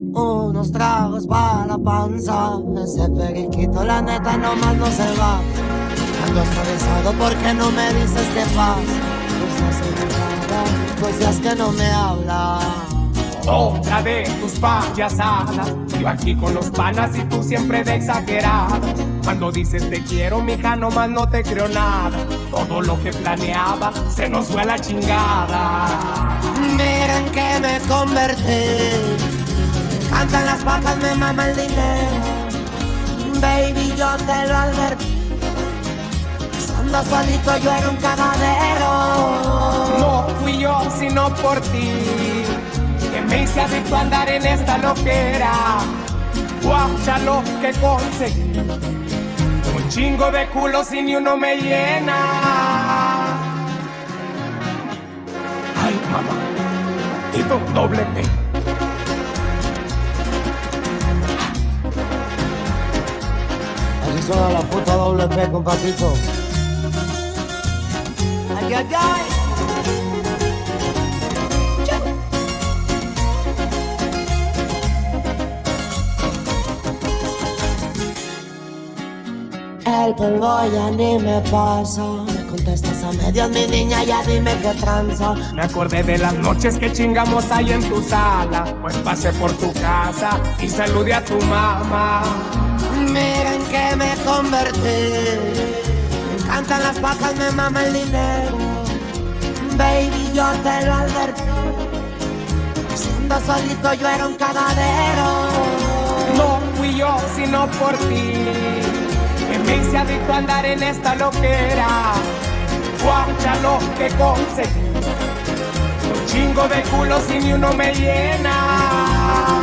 Unos tragos para la panza. Ese periquito la neta nomás no se va. Ando atravesado porque no me dices qué pasa. Pues días que no me habla. Otra de tus payasadas. Yo aquí con los panas y tú siempre de exagerada. Cuando dices te quiero, mija, nomás no te creo nada. Todo lo que planeaba se nos fue a la chingada. Miren que me convertí. Cantan las vacas, me mama el dinero. Baby, yo te lo advertí. Estando solito yo era un cagadero. No fui yo, sino por ti, que me hice adicto a andar en esta loquera. Guacha lo que conseguí. Un chingo de culos y ni uno me llena. Ay, mamá, Tito doble P. Así suena la puta doble P, compatito. Ay, ay, ay. El polvo ya ni me pasa. Me contestas a medias, mi niña, ya dime qué tranza. Me acordé de las noches que chingamos ahí en tu sala. Pues pasé por tu casa y saludé a tu mamá. Miren que me convertí. Me encantan las vacas, me mama el dinero. Baby, yo te lo advertí. Siendo solito yo era un cagadero. No fui yo, sino por ti, que me hice adicto a andar en esta loquera. Guacha lo que conseguí. Un chingo de culos y ni uno me llena.